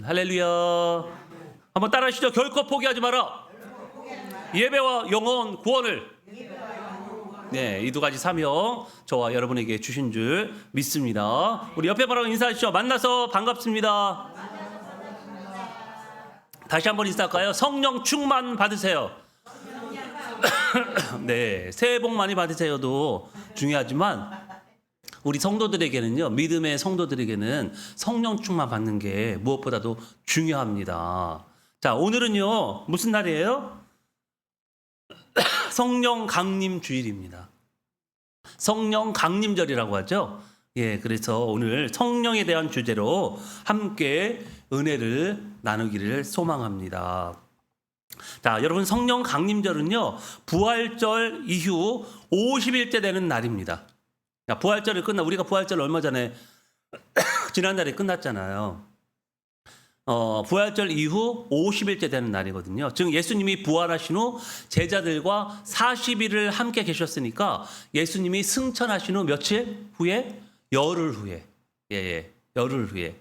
할렐루야. 한번 따라하시죠. 결코 포기하지 마라. 예배와 영혼 구원을. 네, 이 두 가지 사명 저와 여러분에게 주신 줄 믿습니다. 우리 옆에 바로 인사하시죠. 만나서 반갑습니다. 다시 한번 인사할까요? 성령 충만 받으세요. 네, 새해 복 많이 받으세요도 중요하지만 우리 성도들에게는요, 믿음의 성도들에게는 성령 충만 받는 게 무엇보다도 중요합니다. 자, 오늘은요 무슨 날이에요? 성령 강림 주일입니다. 성령 강림절이라고 하죠. 예, 그래서 오늘 성령에 대한 주제로 함께 은혜를 나누기를 소망합니다. 자, 여러분, 성령 강림절은요 부활절 이후 50일째 되는 날입니다. 자, 부활절이 우리가 부활절 얼마 전에 지난달에 끝났잖아요. 부활절 이후 50일째 되는 날이거든요. 즉 예수님이 부활하신 후 제자들과 40일을 함께 계셨으니까 예수님이 승천하신 후 며칠 후에? 열흘 후에. 열흘 후에.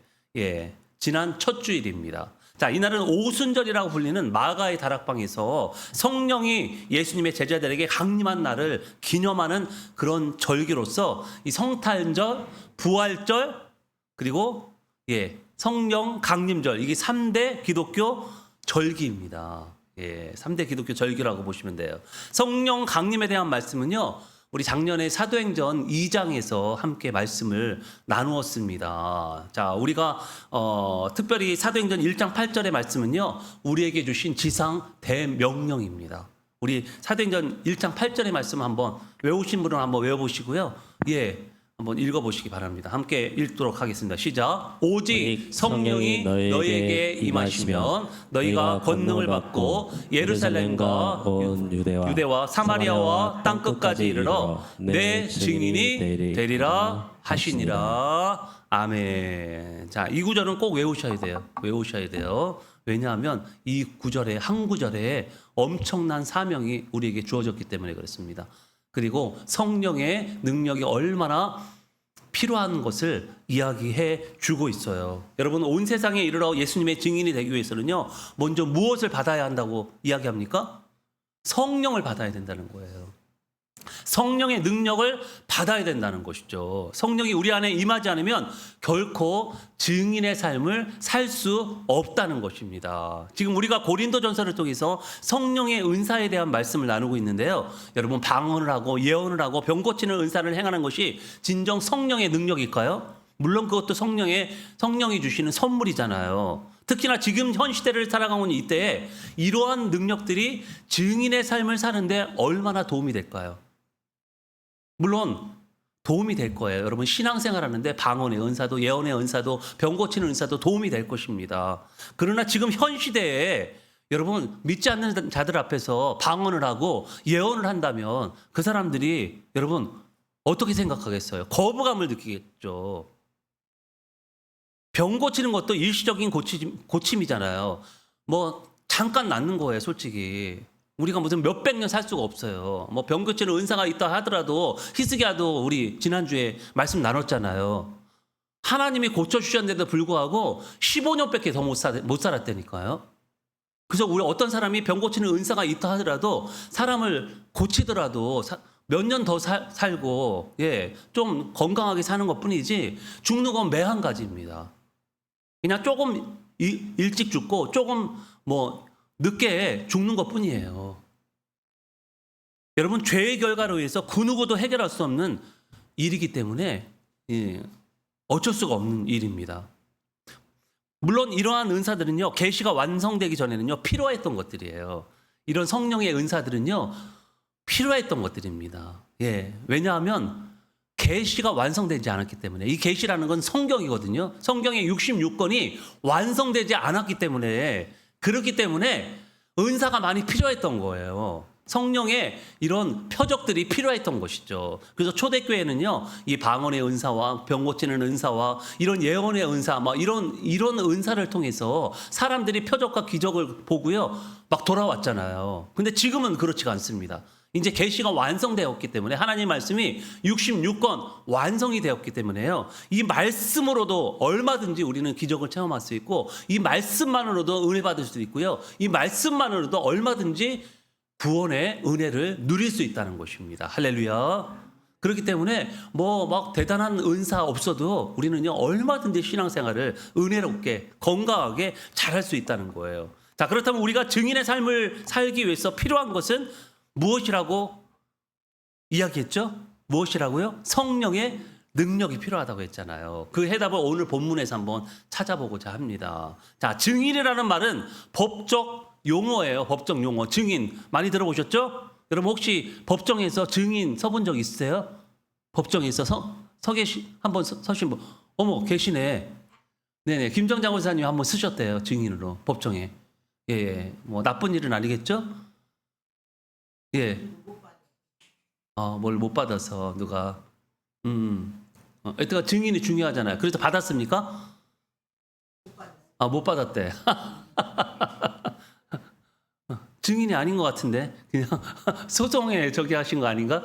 지난 첫 주일입니다. 자, 이날은 오순절이라고 불리는 마가의 다락방에서 성령이 예수님의 제자들에게 강림한 날을 기념하는 그런 절기로서 이 성탄절, 부활절, 그리고 성령 강림절, 이게 3대 기독교 절기입니다. 3대 기독교 절기라고 보시면 돼요. 성령 강림에 대한 말씀은요, 우리 작년에 사도행전 2장에서 함께 말씀을 나누었습니다. 자, 우리가 특별히 사도행전 1장 8절의 말씀은요, 우리에게 주신 지상 대명령입니다. 우리 사도행전 1장 8절의 말씀 한번 외우신 분은 한번 외워보시고요. 한번 읽어보시기 바랍니다. 함께 읽도록 하겠습니다. 시작. 오직 성령이 너희에게 임하시면 너희가 권능을 받고 예루살렘과 온 유대와 사마리아와 땅끝까지 이르러 내 증인이 되리라 하시니라. 아멘. 자, 이 구절은 꼭 외우셔야 돼요. 왜냐하면 이 구절에, 한 구절에 엄청난 사명이 우리에게 주어졌기 때문에 그렇습니다. 그리고 성령의 능력이 얼마나 필요한 것을 이야기해 주고 있어요. 여러분, 온 세상에 이르러 예수님의 증인이 되기 위해서는요, 먼저 무엇을 받아야 한다고 이야기합니까? 성령을 받아야 된다는 거예요. 성령의 능력을 받아야 된다는 것이죠. 성령이 우리 안에 임하지 않으면 결코 증인의 삶을 살 수 없다는 것입니다. 지금 우리가 고린도전서를 통해서 성령의 은사에 대한 말씀을 나누고 있는데요. 여러분, 방언을 하고 예언을 하고 병 고치는 은사를 행하는 것이 진정 성령의 능력일까요? 물론 그것도 성령이 주시는 선물이잖아요. 특히나 지금 현 시대를 살아가고 있는 이때에 이러한 능력들이 증인의 삶을 사는데 얼마나 도움이 될까요? 물론 도움이 될 거예요. 여러분, 신앙생활 하는데 방언의 은사도, 예언의 은사도, 병 고치는 은사도 도움이 될 것입니다. 그러나 지금 현 시대에 여러분, 믿지 않는 자들 앞에서 방언을 하고 예언을 한다면 그 사람들이 여러분 어떻게 생각하겠어요? 거부감을 느끼겠죠. 병 고치는 것도 일시적인 고침이잖아요. 뭐 잠깐 낫는 거예요, 솔직히. 우리가 무슨 몇백 년 살 수가 없어요. 뭐 병 고치는 은사가 있다 하더라도, 히스기야도 우리 지난주에 말씀 나눴잖아요. 하나님이 고쳐주셨는데도 불구하고 15년밖에 더 못 살았다니까요. 그래서 우리 어떤 사람이 병 고치는 은사가 있다 하더라도 사람을 고치더라도 몇 년 더 살고 좀 건강하게 사는 것 뿐이지 죽는 건 매 한 가지입니다. 그냥 조금 일찍 죽고 조금 늦게 죽는 것 뿐이에요. 여러분, 죄의 결과로 인해서 그 누구도 해결할 수 없는 일이기 때문에 어쩔 수가 없는 일입니다. 물론 이러한 은사들은요, 계시가 완성되기 전에는요 필요했던 것들이에요. 이런 성령의 은사들은요 필요했던 것들입니다. 왜냐하면 계시가 완성되지 않았기 때문에. 이 계시라는 건 성경이거든요. 성경의 66권이 완성되지 않았기 때문에, 그렇기 때문에 은사가 많이 필요했던 거예요. 성령의 이런 표적들이 필요했던 것이죠. 그래서 초대교회는요, 이 방언의 은사와 병 고치는 은사와 이런 예언의 은사, 이런 은사를 통해서 사람들이 표적과 기적을 보고요, 막 돌아왔잖아요. 근데 지금은 그렇지가 않습니다. 이제 계시가 완성되었기 때문에 하나님 말씀이 66권 완성이 되었기 때문에요. 이 말씀으로도 얼마든지 우리는 기적을 체험할 수 있고 이 말씀만으로도 은혜 받을 수 있고요. 이 말씀만으로도 얼마든지 구원의 은혜를 누릴 수 있다는 것입니다. 할렐루야. 그렇기 때문에 뭐 막 대단한 은사 없어도 우리는요 얼마든지 신앙생활을 은혜롭게 건강하게 잘할 수 있다는 거예요. 자, 그렇다면 우리가 증인의 삶을 살기 위해서 필요한 것은 무엇이라고 이야기했죠? 무엇이라고요? 성령의 능력이 필요하다고 했잖아요. 그 해답을 오늘 본문에서 한번 찾아보고자 합니다. 자, 증인이라는 말은 법적 용어예요. 법적 용어. 증인 많이 들어보셨죠? 여러분 혹시 법정에서 증인 서본 적 있으세요? 법정에서 한번 서신 분. 어머, 계시네. 네네. 김정장 원사님 한번 쓰셨대요. 증인으로 법정에. 예, 뭐 나쁜 일은 아니겠죠? 예. 뭘 못 받아서 누가. 일단 증인이 중요하잖아요. 그래서 받았습니까? 못 받았대. 증인이 아닌 것 같은데 그냥 소송에 저기 하신 거 아닌가?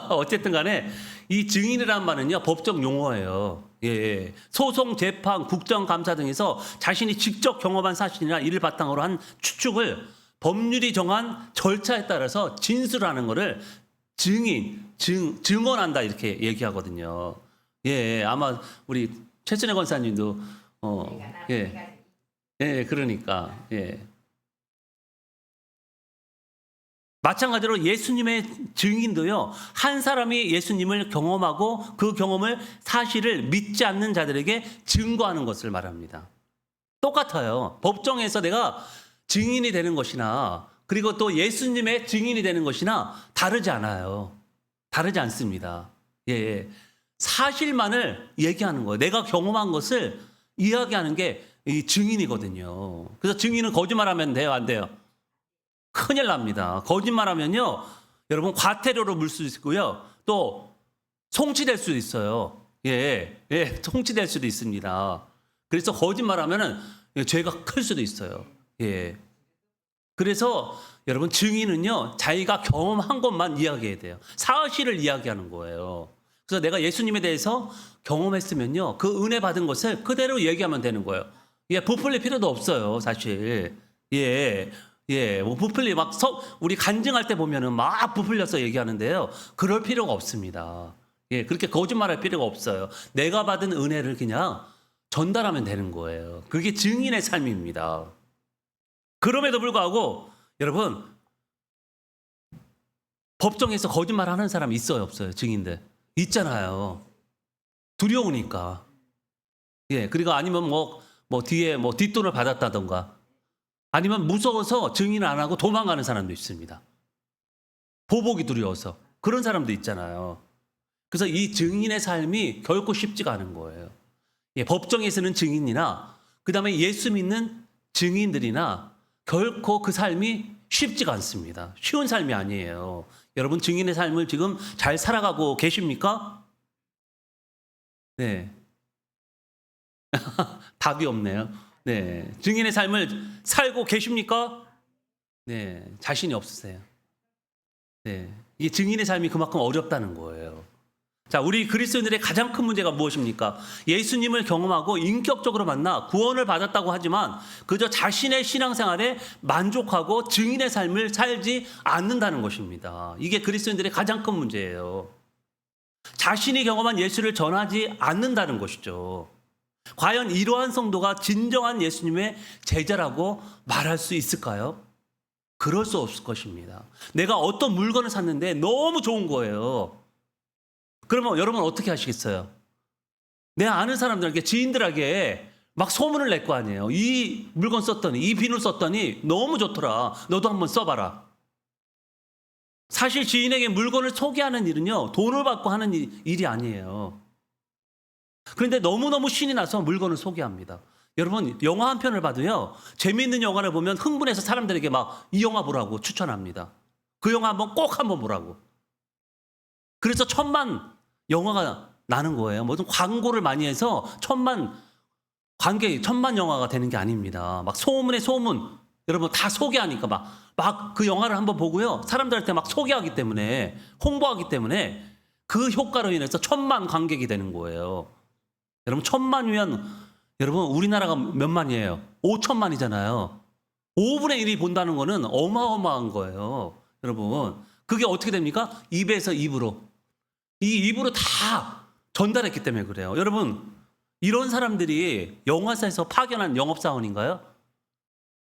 어쨌든 간에 이 증인이라는 말은요 법적 용어예요. 예. 소송, 재판, 국정감사 등에서 자신이 직접 경험한 사실이나 이를 바탕으로 한 추측을 법률이 정한 절차에 따라서 진술하는 것을 증언한다 이렇게 얘기하거든요. 예, 아마 우리 최순애 권사님도 그러니까 예. 마찬가지로 예수님의 증인도요, 한 사람이 예수님을 경험하고 그 경험을 사실을 믿지 않는 자들에게 증거하는 것을 말합니다. 똑같아요. 법정에서 내가 증인이 되는 것이나 그리고 또 예수님의 증인이 되는 것이나 다르지 않아요. 다르지 않습니다. 예. 사실만을 얘기하는 거예요. 내가 경험한 것을 이야기하는 게 이 증인이거든요. 그래서 증인은 거짓말하면 돼요, 안 돼요? 큰일 납니다. 거짓말하면요, 여러분 과태료로 물 수 있고요, 또 송치될 수도 있어요. 송치될 수도 있습니다. 그래서 거짓말하면은 죄가 클 수도 있어요. 예. 그래서 여러분 증인은요, 자기가 경험한 것만 이야기해야 돼요. 사실을 이야기하는 거예요. 그래서 내가 예수님에 대해서 경험했으면요, 그 은혜 받은 것을 그대로 얘기하면 되는 거예요. 부풀릴 필요도 없어요, 사실. 뭐 부풀리 우리 간증할 때 보면은 막 부풀려서 얘기하는데요. 그럴 필요가 없습니다. 그렇게 거짓말할 필요가 없어요. 내가 받은 은혜를 그냥 전달하면 되는 거예요. 그게 증인의 삶입니다. 그럼에도 불구하고 여러분 법정에서 거짓말하는 사람 있어요, 없어요? 증인들 있잖아요. 두려우니까. 그리고 아니면 뒤에 뒷돈을 받았다던가. 아니면 무서워서 증인 안 하고 도망가는 사람도 있습니다. 보복이 두려워서. 그런 사람도 있잖아요. 그래서 이 증인의 삶이 결코 쉽지가 않은 거예요. 법정에서는 증인이나 그다음에 예수 믿는 증인들이나 결코 그 삶이 쉽지가 않습니다. 쉬운 삶이 아니에요. 여러분 증인의 삶을 지금 잘 살아가고 계십니까? 네. 답이 없네요. 네. 증인의 삶을 살고 계십니까? 네. 자신이 없으세요. 네. 이게 증인의 삶이 그만큼 어렵다는 거예요. 자, 우리 그리스도인들의 가장 큰 문제가 무엇입니까? 예수님을 경험하고 인격적으로 만나 구원을 받았다고 하지만 그저 자신의 신앙생활에 만족하고 증인의 삶을 살지 않는다는 것입니다. 이게 그리스도인들의 가장 큰 문제예요. 자신이 경험한 예수를 전하지 않는다는 것이죠. 과연 이러한 성도가 진정한 예수님의 제자라고 말할 수 있을까요? 그럴 수 없을 것입니다. 내가 어떤 물건을 샀는데 너무 좋은 거예요. 그러면 여러분 어떻게 하시겠어요? 내 아는 사람들에게, 지인들에게 막 소문을 낼 거 아니에요. 이 물건 썼더니, 이 비누 썼더니 너무 좋더라. 너도 한번 써봐라. 사실 지인에게 물건을 소개하는 일은요, 돈을 받고 하는 일이 아니에요. 그런데 너무너무 신이 나서 물건을 소개합니다. 여러분 영화 한 편을 봐도요, 재미있는 영화를 보면 흥분해서 사람들에게 막 이 영화 보라고 추천합니다. 그 영화 꼭 한번 보라고. 그래서 천만 영화가 나는 거예요. 무슨 광고를 많이 해서 천만 영화가 되는 게 아닙니다. 막 소문에 소문. 여러분 다 소개하니까 막 그 영화를 한번 보고요. 사람들한테 막 소개하기 때문에, 홍보하기 때문에 그 효과로 인해서 1,000만 관객이 되는 거예요. 여러분 1,000만이면 여러분 우리나라가 몇 만이에요? 5천만이잖아요. 5분의 1이 본다는 거는 어마어마한 거예요. 여러분 그게 어떻게 됩니까? 입에서 입으로. 이 입으로 다 전달했기 때문에 그래요. 여러분 이런 사람들이 영화사에서 파견한 영업사원인가요?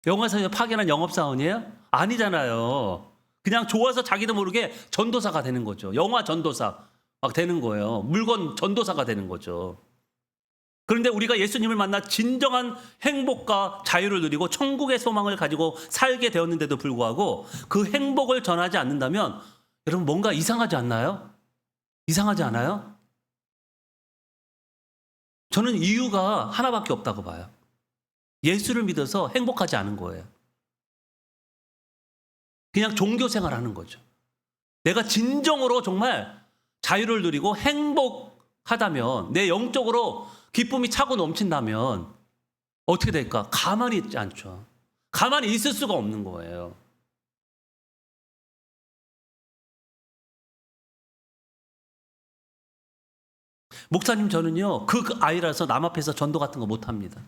영화사에서 파견한 영업사원이에요? 아니잖아요. 그냥 좋아서 자기도 모르게 전도사가 되는 거죠. 영화 전도사 막 되는 거예요. 물건 전도사가 되는 거죠. 그런데 우리가 예수님을 만나 진정한 행복과 자유를 누리고 천국의 소망을 가지고 살게 되었는데도 불구하고 그 행복을 전하지 않는다면 여러분 뭔가 이상하지 않나요? 이상하지 않아요? 저는 이유가 하나밖에 없다고 봐요. 예수를 믿어서 행복하지 않은 거예요. 그냥 종교 생활하는 거죠. 내가 진정으로 정말 자유를 누리고 행복하다면, 내 영적으로 기쁨이 차고 넘친다면 어떻게 될까? 가만히 있지 않죠. 가만히 있을 수가 없는 거예요. 목사님 저는요 그 아이라서 남 앞에서 전도 같은 거 못합니다.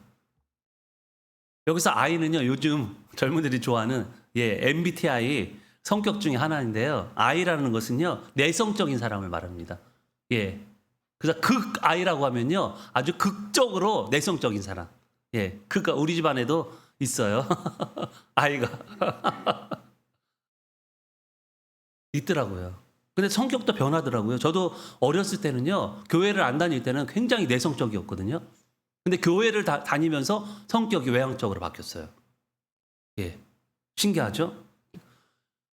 여기서 아이는요 요즘 젊은이들이 좋아하는 MBTI 성격 중에 하나인데요. I라는 것은요 내성적인 사람을 말합니다. 그래서 극I라고 하면요 아주 극적으로 내성적인 사람. 그러니까 우리 집안에도 있어요. 아이가 있더라고요. 근데 성격도 변하더라고요. 저도 어렸을 때는요 교회를 안 다닐 때는 굉장히 내성적이었거든요. 근데 교회를 다니면서 성격이 외향적으로 바뀌었어요. 신기하죠?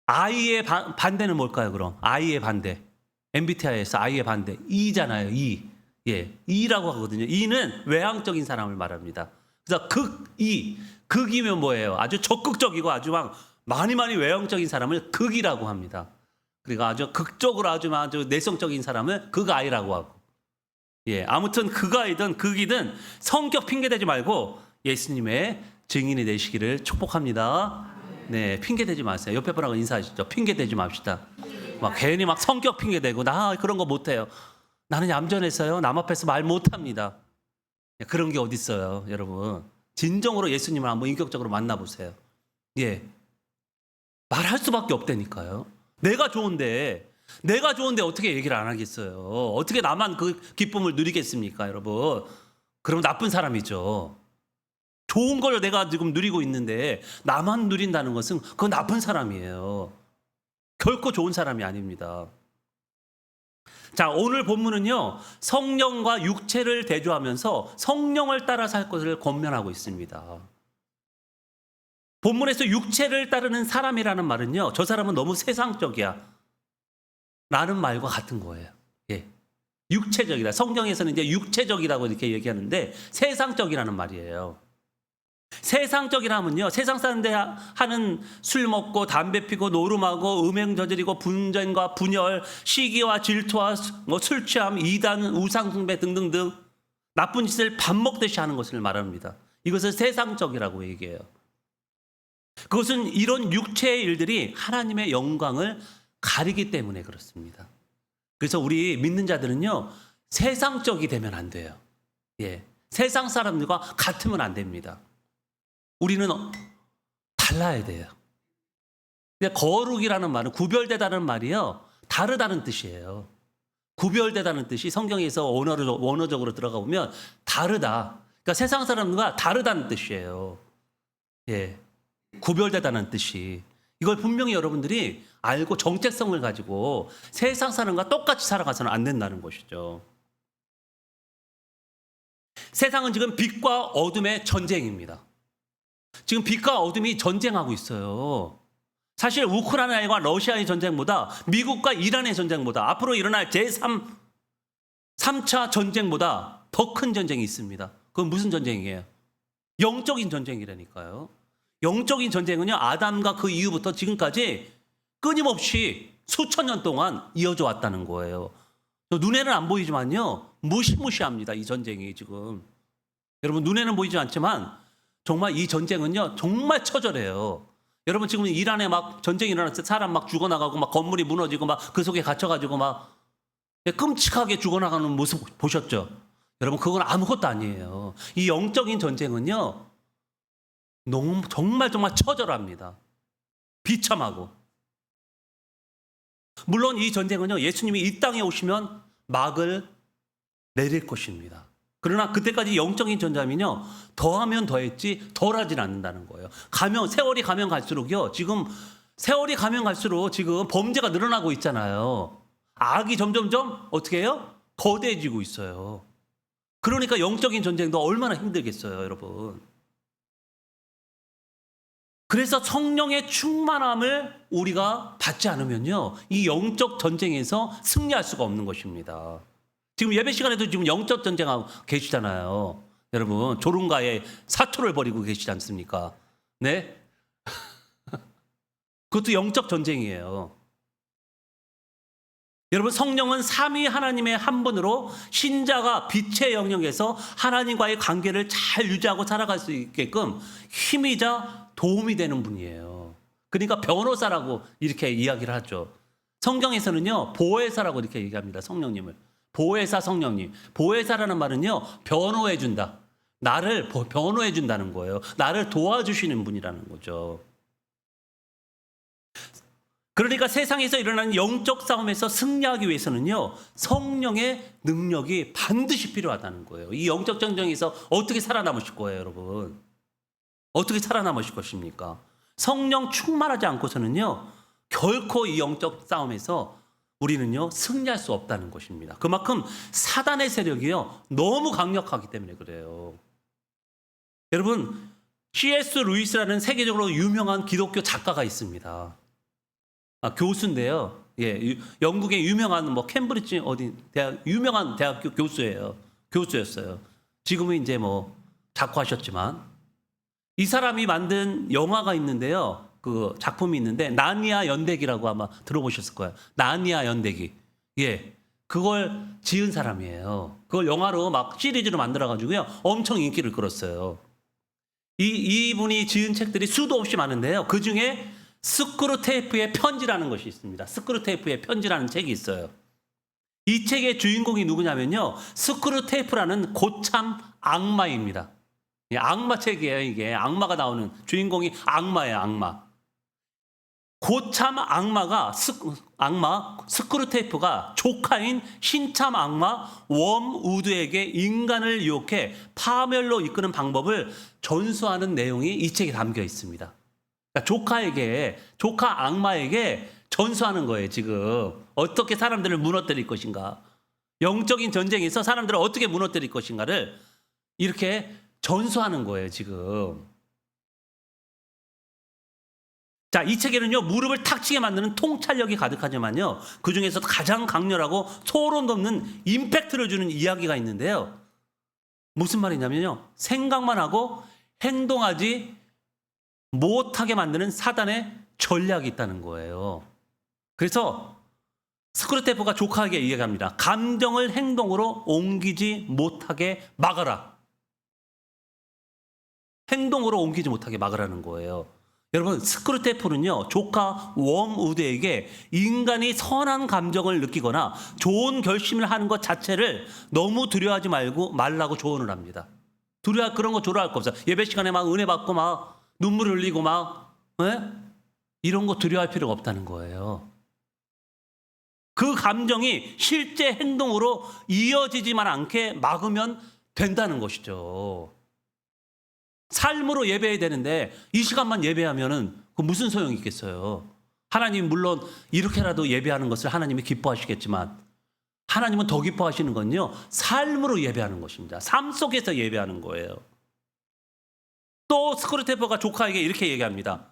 I의 반대는 뭘까요, 그럼? I의 반대. MBTI에서 I의 반대. E잖아요, E. E라고 하거든요. E는 외향적인 사람을 말합니다. 그래서 극E. 극이면 뭐예요? 아주 적극적이고 아주 막 많이 외향적인 사람을 극이라고 합니다. 그러니까 아주 극적으로 아주 내성적인 사람을 극I라고 하고. 아무튼 극아이든 극이든 성격 핑계대지 말고 예수님의 증인이 되시기를 축복합니다. 핑계대지 마세요. 옆에 분하고 인사하시죠. 핑계대지 맙시다. 막 괜히 막 성격 핑계대고 나 그런 거 못해요. 나는 얌전해서요. 남 앞에서 말 못합니다. 그런 게 어디 있어요, 여러분. 진정으로 예수님을 한번 인격적으로 만나보세요. 말할 수밖에 없다니까요. 내가 좋은데 어떻게 얘기를 안 하겠어요. 어떻게 나만 그 기쁨을 누리겠습니까, 여러분. 그럼 나쁜 사람이죠. 좋은 걸 내가 지금 누리고 있는데 나만 누린다는 것은 그건 나쁜 사람이에요. 결코 좋은 사람이 아닙니다. 자, 오늘 본문은요 성령과 육체를 대조하면서 성령을 따라 살 것을 권면하고 있습니다. 본문에서 육체를 따르는 사람이라는 말은요 저 사람은 너무 세상적이야 라는 말과 같은 거예요. 육체적이다. 성경에서는 이제 육체적이라고 이렇게 얘기하는데 세상적이라는 말이에요. 세상적이라면요 세상 사람들 하는 술 먹고 담배 피고 노름하고 음행 저지르고 분쟁과 분열, 시기와 질투와 술 취함, 이단, 우상 숭배 등등등 나쁜 짓을 밥 먹듯이 하는 것을 말합니다. 이것을 세상적이라고 얘기해요. 그것은 이런 육체의 일들이 하나님의 영광을 가리기 때문에 그렇습니다. 그래서 우리 믿는 자들은요 세상적이 되면 안 돼요. 세상 사람들과 같으면 안 됩니다. 우리는 달라야 돼요. 근데 거룩이라는 말은 구별되다는 말이요 다르다는 뜻이에요. 구별되다는 뜻이 성경에서 원어적으로 들어가 보면 다르다. 그러니까 세상 사람과 다르다는 뜻이에요. 구별되다는 뜻이. 이걸 분명히 여러분들이 알고 정체성을 가지고 세상 사람과 똑같이 살아가서는 안 된다는 것이죠. 세상은 지금 빛과 어둠의 전쟁입니다. 지금 빛과 어둠이 전쟁하고 있어요. 사실 우크라이나와 러시아의 전쟁보다 미국과 이란의 전쟁보다 앞으로 일어날 제3차 전쟁보다 더 큰 전쟁이 있습니다. 그건 무슨 전쟁이에요? 영적인 전쟁이라니까요. 영적인 전쟁은요 아담과 그 이후부터 지금까지 끊임없이 수천 년 동안 이어져 왔다는 거예요. 눈에는 안 보이지만요 무시무시합니다. 이 전쟁이 지금. 여러분 눈에는 보이지 않지만 정말 이 전쟁은요, 정말 처절해요. 여러분 지금 이란에 막 전쟁이 일어났을 때 사람 막 죽어나가고 막 건물이 무너지고 막 그 속에 갇혀가지고 막 끔찍하게 죽어나가는 모습 보셨죠? 여러분 그건 아무것도 아니에요. 이 영적인 전쟁은요, 너무 정말 처절합니다. 비참하고. 물론 이 전쟁은요, 예수님이 이 땅에 오시면 막을 내릴 것입니다. 그러나 그때까지 영적인 전쟁이면요, 더하면 더했지 덜하진 않는다는 거예요. 세월이 가면 갈수록요, 지금 세월이 가면 갈수록 지금 범죄가 늘어나고 있잖아요. 악이 점점점 어떻게 해요? 거대해지고 있어요. 그러니까 영적인 전쟁도 얼마나 힘들겠어요, 여러분. 그래서 성령의 충만함을 우리가 받지 않으면요, 이 영적 전쟁에서 승리할 수가 없는 것입니다. 지금 예배 시간에도 지금 영적 전쟁하고 계시잖아요. 여러분, 조롱가에 사투를 벌이고 계시지 않습니까? 네? 그것도 영적 전쟁이에요. 여러분, 성령은 삼위 하나님의 한 분으로 신자가 빛의 영역에서 하나님과의 관계를 잘 유지하고 살아갈 수 있게끔 힘이자 도움이 되는 분이에요. 그러니까 변호사라고 이렇게 이야기를 하죠. 성경에서는요, 보혜사라고 이렇게 얘기합니다. 성령님을. 보혜사 성령님. 보혜사라는 말은요, 변호해준다. 나를 변호해준다는 거예요. 나를 도와주시는 분이라는 거죠. 그러니까 세상에서 일어나는 영적 싸움에서 승리하기 위해서는요, 성령의 능력이 반드시 필요하다는 거예요. 이 영적 전쟁에서 어떻게 살아남으실 거예요, 여러분? 어떻게 살아남으실 것입니까? 성령 충만하지 않고서는요, 결코 이 영적 싸움에서 우리는요, 승리할 수 없다는 것입니다. 그만큼 사단의 세력이요, 너무 강력하기 때문에 그래요. 여러분, C.S. 루이스라는 세계적으로 유명한 기독교 작가가 있습니다. 교수인데요. 예, 영국의 유명한 캠브리지 유명한 대학교 교수예요. 교수였어요. 지금은 이제 작고하셨지만, 이 사람이 만든 영화가 있는데요. 그 작품이 있는데 나니아 연대기라고 아마 들어보셨을 거예요. 나니아 연대기. 예. 그걸 지은 사람이에요. 그걸 영화로 시리즈로 만들어 가지고요. 엄청 인기를 끌었어요. 이분이 지은 책들이 수도 없이 많은데요. 그중에 스크루테이프의 편지라는 것이 있습니다. 스크루테이프의 편지라는 책이 있어요. 이 책의 주인공이 누구냐면요, 스크루테이프라는 고참 악마입니다. 악마 책이에요. 이게 악마가 나오는 주인공이 악마예요. 악마. 고참 악마가 스크루테이프가 조카인 신참 악마 웜우드에게 인간을 유혹해 파멸로 이끄는 방법을 전수하는 내용이 이 책에 담겨 있습니다. 그러니까 조카 악마에게 전수하는 거예요, 지금. 어떻게 사람들을 무너뜨릴 것인가. 영적인 전쟁에서 사람들을 어떻게 무너뜨릴 것인가를 이렇게 전수하는 거예요, 지금. 자, 이 책에는요, 무릎을 탁 치게 만드는 통찰력이 가득하지만요, 그 중에서 가장 강렬하고 소름 돋는 임팩트를 주는 이야기가 있는데요. 무슨 말이냐면요, 생각만 하고 행동하지 못하게 만드는 사단의 전략이 있다는 거예요. 그래서 스크루테이프가 조카에게 이야기합니다. 감정을 행동으로 옮기지 못하게 막아라. 행동으로 옮기지 못하게 막으라는 거예요. 여러분, 스크루테이프는요, 조카 웜우드에게 인간이 선한 감정을 느끼거나 좋은 결심을 하는 것 자체를 너무 두려워하지 말라고 조언을 합니다. 그런 거 두려워할 거 없어요. 예배 시간에 은혜 받고 눈물 흘리고 이런 거 두려워할 필요가 없다는 거예요. 그 감정이 실제 행동으로 이어지지만 않게 막으면 된다는 것이죠. 삶으로 예배해야 되는데 이 시간만 예배하면은 그 무슨 소용이 있겠어요. 하나님 물론 이렇게라도 예배하는 것을 하나님이 기뻐하시겠지만 하나님은 더 기뻐하시는 건요, 삶으로 예배하는 것입니다. 삶 속에서 예배하는 거예요. 또 스크루테이프가 조카에게 이렇게 얘기합니다.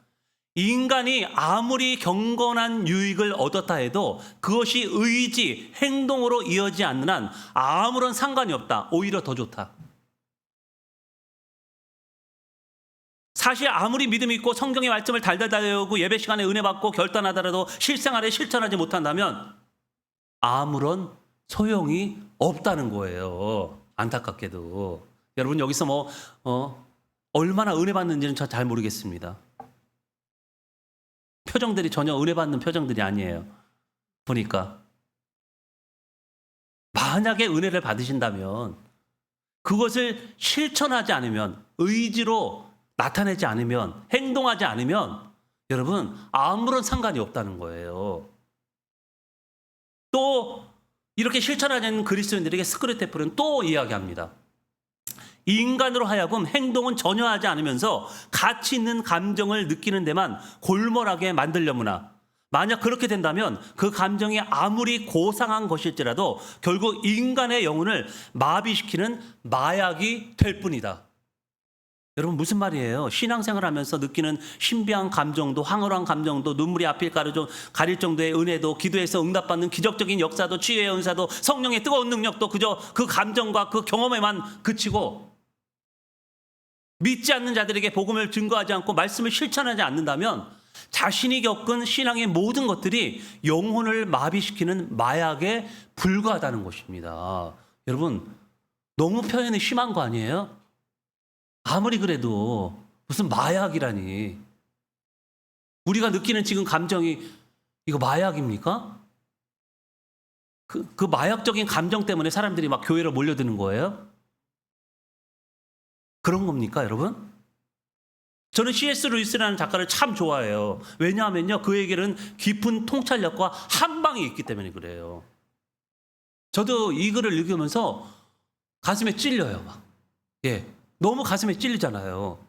인간이 아무리 경건한 유익을 얻었다 해도 그것이 의지, 행동으로 이어지지 않는 한 아무런 상관이 없다. 오히려 더 좋다. 사실 아무리 믿음이 있고 성경의 말씀을 달달달 외우고 예배 시간에 은혜 받고 결단하더라도 실생활에 실천하지 못한다면 아무런 소용이 없다는 거예요. 안타깝게도. 여러분, 여기서 얼마나 은혜 받는지는 저 잘 모르겠습니다. 표정들이 전혀 은혜 받는 표정들이 아니에요. 보니까. 만약에 은혜를 받으신다면 그것을 실천하지 않으면, 의지로 나타내지 않으면, 행동하지 않으면 여러분 아무런 상관이 없다는 거예요. 또 이렇게 실천하지 않는 그리스도인들에게 스크류테프는 또 이야기합니다. 인간으로 하여금 행동은 전혀 하지 않으면서 가치 있는 감정을 느끼는 데만 골몰하게 만들려무나, 만약 그렇게 된다면 그 감정이 아무리 고상한 것일지라도 결국 인간의 영혼을 마비시키는 마약이 될 뿐이다. 여러분 무슨 말이에요? 신앙생활 하면서 느끼는 신비한 감정도, 황홀한 감정도, 눈물이 앞을 가릴 정도의 은혜도, 기도에서 응답받는 기적적인 역사도, 치유의 은사도, 성령의 뜨거운 능력도 그저 그 감정과 그 경험에만 그치고 믿지 않는 자들에게 복음을 증거하지 않고 말씀을 실천하지 않는다면 자신이 겪은 신앙의 모든 것들이 영혼을 마비시키는 마약에 불과하다는 것입니다. 여러분 너무 표현이 심한 거 아니에요? 아무리 그래도 무슨 마약이라니. 우리가 느끼는 지금 감정이 이거 마약입니까? 그 마약적인 감정 때문에 사람들이 막 교회로 몰려드는 거예요? 그런 겁니까, 여러분? 저는 C.S. 루이스라는 작가를 참 좋아해요. 왜냐하면요, 그에게는 깊은 통찰력과 한방이 있기 때문에 그래요. 저도 이 글을 읽으면서 가슴에 찔려요, 막. 예. 너무 가슴에 찔리잖아요.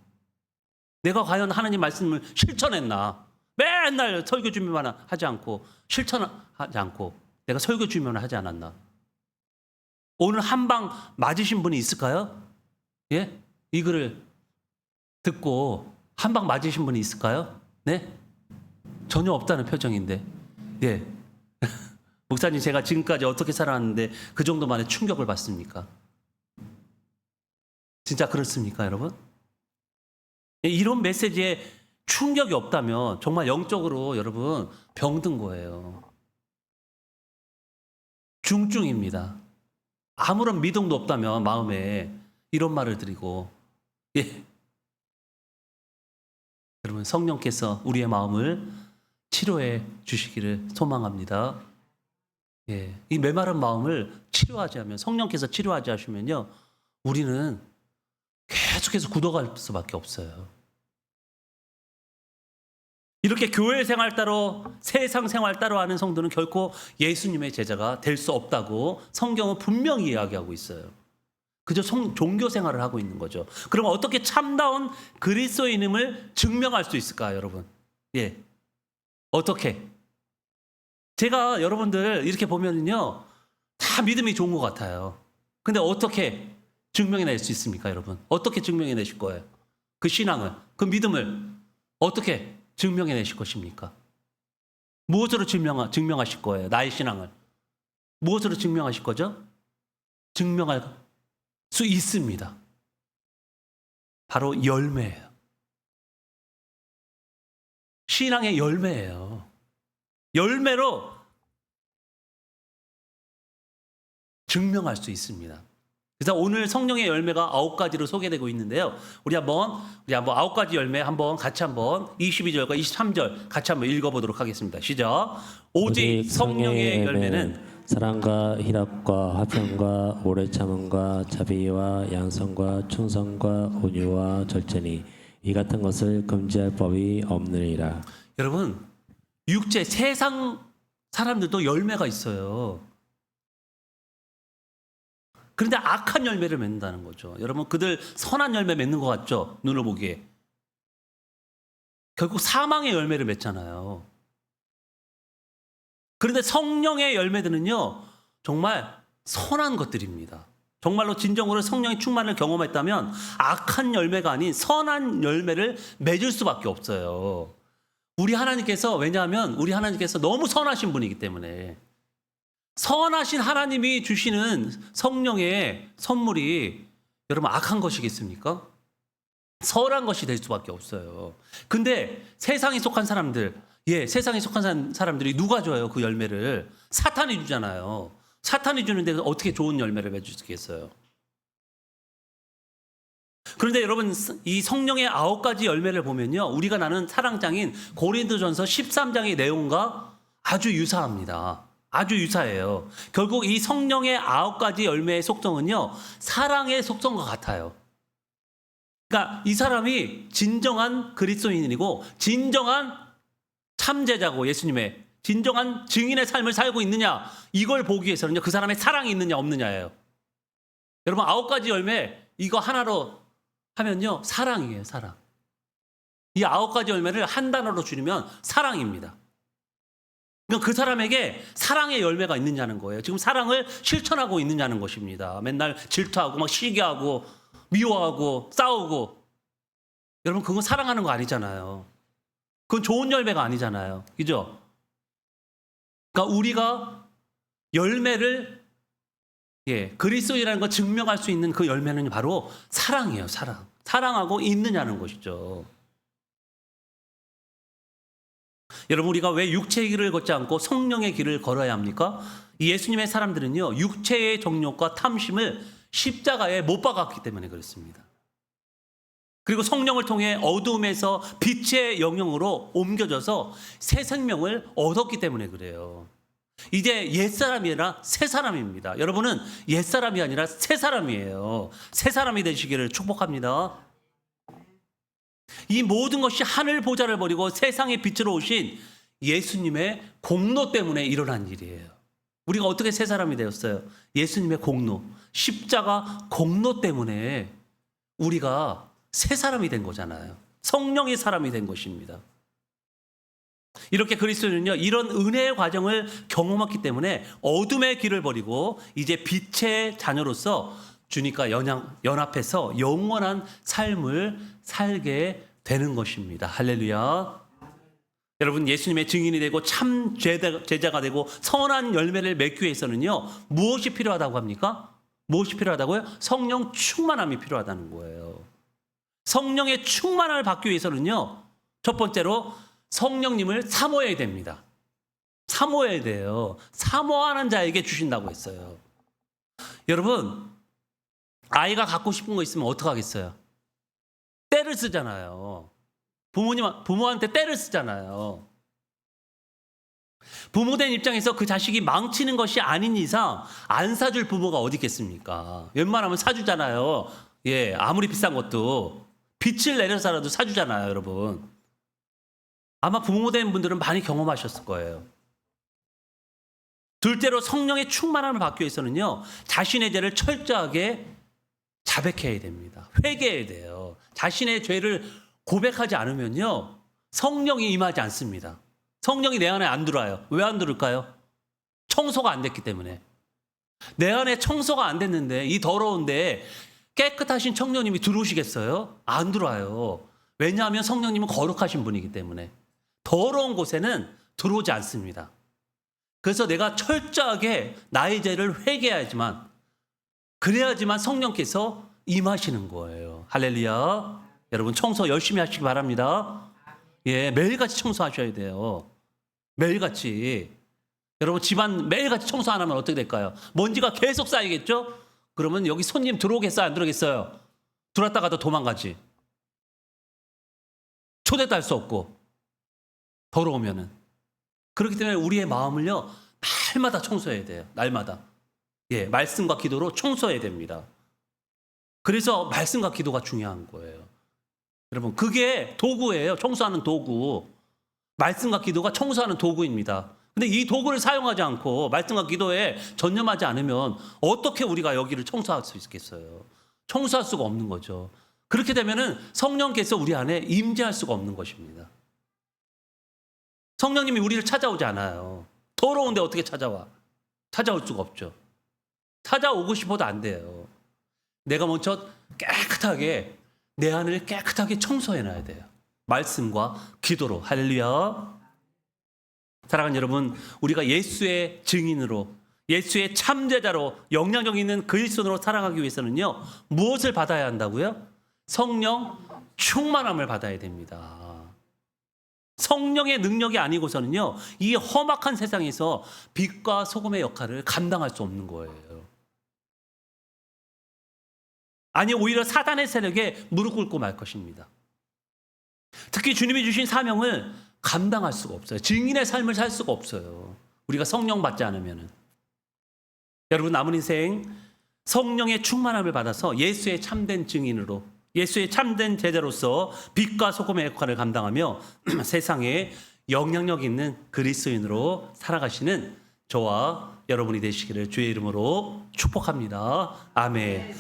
내가 과연 하나님 말씀을 실천했나? 맨날 설교 준비만 하지 않고, 실천하지 않고, 내가 설교 준비만 하지 않았나? 오늘 한 방 맞으신 분이 있을까요? 예? 이 글을 듣고 한 방 맞으신 분이 있을까요? 네? 전혀 없다는 표정인데. 예. 목사님, 제가 지금까지 어떻게 살아왔는데 그 정도만의 충격을 받습니까? 진짜 그렇습니까, 여러분? 이런 메시지에 충격이 없다면 정말 영적으로 여러분 병든 거예요. 중증입니다. 아무런 믿음도 없다면 마음에 이런 말을 드리고, 예. 여러분 성령께서 우리의 마음을 치료해 주시기를 소망합니다. 예. 이 메마른 마음을 치료하지 않으면, 성령께서 치료하지 않으시면요, 우리는 계속해서 굳어갈 수밖에 없어요. 이렇게 교회 생활 따로, 세상 생활 따로 하는 성도는 결코 예수님의 제자가 될 수 없다고 성경은 분명히 이야기하고 있어요. 그저 종교 생활을 하고 있는 거죠. 그럼 어떻게 참다운 그리스도인임을 증명할 수 있을까요, 여러분? 예. 어떻게? 제가 여러분들 이렇게 보면은요, 다 믿음이 좋은 것 같아요. 근데 어떻게 증명해낼 수 있습니까, 여러분? 어떻게 증명해내실 거예요? 그 신앙을, 그 믿음을 어떻게 증명해내실 것입니까? 무엇으로 증명하실 거예요? 나의 신앙을 무엇으로 증명하실 거죠? 증명할 수 있습니다. 바로 열매예요. 신앙의 열매예요. 열매로 증명할 수 있습니다. 그래서 오늘 성령의 열매가 9가지로 소개되고 있는데요. 우리 한번 9가지 열매 같이 22절과 23절 같이 한번 읽어보도록 하겠습니다. 시작. 오직 성령의 열매는 사랑과 희락과 화평과 오래 참음과 자비와 양성과 충성과 온유와 절제니 이 같은 것을 금지할 법이 없느니라. 여러분, 육체 세상 사람들도 열매가 있어요. 그런데 악한 열매를 맺는다는 거죠. 여러분, 그들 선한 열매 맺는 것 같죠? 눈을 보기에. 결국 사망의 열매를 맺잖아요. 그런데 성령의 열매들은요, 정말 선한 것들입니다. 정말로 진정으로 성령의 충만을 경험했다면 악한 열매가 아닌 선한 열매를 맺을 수밖에 없어요. 왜냐하면 우리 하나님께서 너무 선하신 분이기 때문에, 선하신 하나님이 주시는 성령의 선물이 여러분 악한 것이겠습니까? 선한 것이 될 수밖에 없어요. 근데 세상에 속한 사람들이 누가 줘요? 그 열매를 사탄이 주잖아요. 사탄이 주는데 어떻게 좋은 열매를 맺을 수 있겠어요? 그런데 여러분, 이 성령의 9가지 열매를 보면요, 우리가 나눈 사랑장인 고린도전서 13장의 내용과 아주 유사합니다. 아주 유사해요. 결국 이 성령의 9가지 열매의 속성은요, 사랑의 속성과 같아요. 그러니까 이 사람이 진정한 그리스도인이고 진정한 참제자고, 예수님의 진정한 증인의 삶을 살고 있느냐, 이걸 보기 위해서는요, 그 사람의 사랑이 있느냐 없느냐예요. 여러분, 9가지 열매 이거 하나로 하면요, 사랑이에요. 사랑. 이 9가지 열매를 한 단어로 줄이면 사랑입니다. 그러니까 그 사람에게 사랑의 열매가 있느냐는 거예요. 지금 사랑을 실천하고 있느냐는 것입니다. 맨날 질투하고 막 시기하고 미워하고 싸우고, 여러분, 그건 사랑하는 거 아니잖아요. 그건 좋은 열매가 아니잖아요. 그죠? 그러니까 우리가 열매를, 그리스도인이라는 걸 증명할 수 있는 그 열매는 바로 사랑이에요. 사랑. 사랑하고 있느냐는 것이죠. 여러분, 우리가 왜 육체의 길을 걷지 않고 성령의 길을 걸어야 합니까? 이 예수님의 사람들은요, 육체의 정욕과 탐심을 십자가에 못 박았기 때문에 그렇습니다. 그리고 성령을 통해 어두움에서 빛의 영역으로 옮겨져서 새 생명을 얻었기 때문에 그래요. 이제 옛사람이 아니라 새 사람입니다. 여러분은 옛사람이 아니라 새 사람이에요. 새 사람이 되시기를 축복합니다. 이 모든 것이 하늘 보좌를 버리고 세상의 빛으로 오신 예수님의 공로 때문에 일어난 일이에요. 우리가 어떻게 새 사람이 되었어요? 예수님의 공로, 십자가 공로 때문에 우리가 새 사람이 된 거잖아요. 성령의 사람이 된 것입니다. 이렇게 그리스도는요, 이런 은혜의 과정을 경험했기 때문에 어둠의 길을 버리고 이제 빛의 자녀로서 주님과 연합해서 영원한 삶을 살게 되는 것입니다. 할렐루야. 여러분, 예수님의 증인이 되고 참 제자가 되고 선한 열매를 맺기 위해서는요, 무엇이 필요하다고 합니까? 무엇이 필요하다고요? 성령 충만함이 필요하다는 거예요. 성령의 충만함을 받기 위해서는요, 첫 번째로 성령님을 사모해야 됩니다. 사모해야 돼요. 사모하는 자에게 주신다고 했어요. 여러분, 아이가 갖고 싶은 거 있으면 어떡하겠어요? 떼를 쓰잖아요. 부모한테 떼를 쓰잖아요. 부모된 입장에서 그 자식이 망치는 것이 아닌 이상 안 사줄 부모가 어디 있겠습니까? 웬만하면 사주잖아요. 아무리 비싼 것도 빛을 내려서라도 사주잖아요, 여러분. 아마 부모된 분들은 많이 경험하셨을 거예요. 둘째로 성령의 충만함을 받기 위해서는요, 자신의 죄를 철저하게 자백해야 됩니다. 회개해야 돼요. 자신의 죄를 고백하지 않으면요, 성령이 임하지 않습니다. 성령이 내 안에 안 들어와요. 왜 안 들어올까요? 청소가 안 됐기 때문에. 내 안에 청소가 안 됐는데 이 더러운데 깨끗하신 청년님이 들어오시겠어요? 안 들어와요. 왜냐하면 성령님은 거룩하신 분이기 때문에 더러운 곳에는 들어오지 않습니다. 그래서 내가 철저하게 나의 죄를 회개해야지만, 그래야지만 성령께서 임하시는 거예요. 할렐루야. 여러분, 청소 열심히 하시기 바랍니다. 매일같이 청소하셔야 돼요. 매일같이. 여러분, 집안 매일같이 청소 안 하면 어떻게 될까요? 먼지가 계속 쌓이겠죠? 그러면 여기 손님 들어오겠어요? 안 들어오겠어요? 들어왔다가도 도망가지. 초대도 할 수 없고, 더러우면은. 그렇기 때문에 우리의 마음을요, 날마다 청소해야 돼요. 날마다. 말씀과 기도로 청소해야 됩니다. 그래서 말씀과 기도가 중요한 거예요. 여러분, 그게 도구예요. 청소하는 도구. 말씀과 기도가 청소하는 도구입니다. 근데 이 도구를 사용하지 않고 말씀과 기도에 전념하지 않으면 어떻게 우리가 여기를 청소할 수 있겠어요? 청소할 수가 없는 거죠. 그렇게 되면은 성령께서 우리 안에 임재할 수가 없는 것입니다. 성령님이 우리를 찾아오지 않아요. 더러운데 어떻게 찾아와? 찾아올 수가 없죠. 찾아오고 싶어도 안 돼요. 내가 먼저 깨끗하게, 내 안을 깨끗하게 청소해놔야 돼요. 말씀과 기도로. 할렐루야. 사랑하는 여러분, 우리가 예수의 증인으로, 예수의 참제자로, 영향력 있는 그리스도인으로 살아가기 위해서는요, 무엇을 받아야 한다고요? 성령 충만함을 받아야 됩니다. 성령의 능력이 아니고서는요, 이 험악한 세상에서 빛과 소금의 역할을 감당할 수 없는 거예요. 아니 오히려 사단의 세력에 무릎 꿇고 말 것입니다. 특히 주님이 주신 사명을 감당할 수가 없어요. 증인의 삶을 살 수가 없어요. 우리가 성령 받지 않으면은. 여러분 남은 인생 성령의 충만함을 받아서 예수의 참된 증인으로, 예수의 참된 제자로서 빛과 소금의 역할을 감당하며 세상에 영향력 있는 그리스도인으로 살아가시는 저와 여러분이 되시기를 주의 이름으로 축복합니다. 아멘.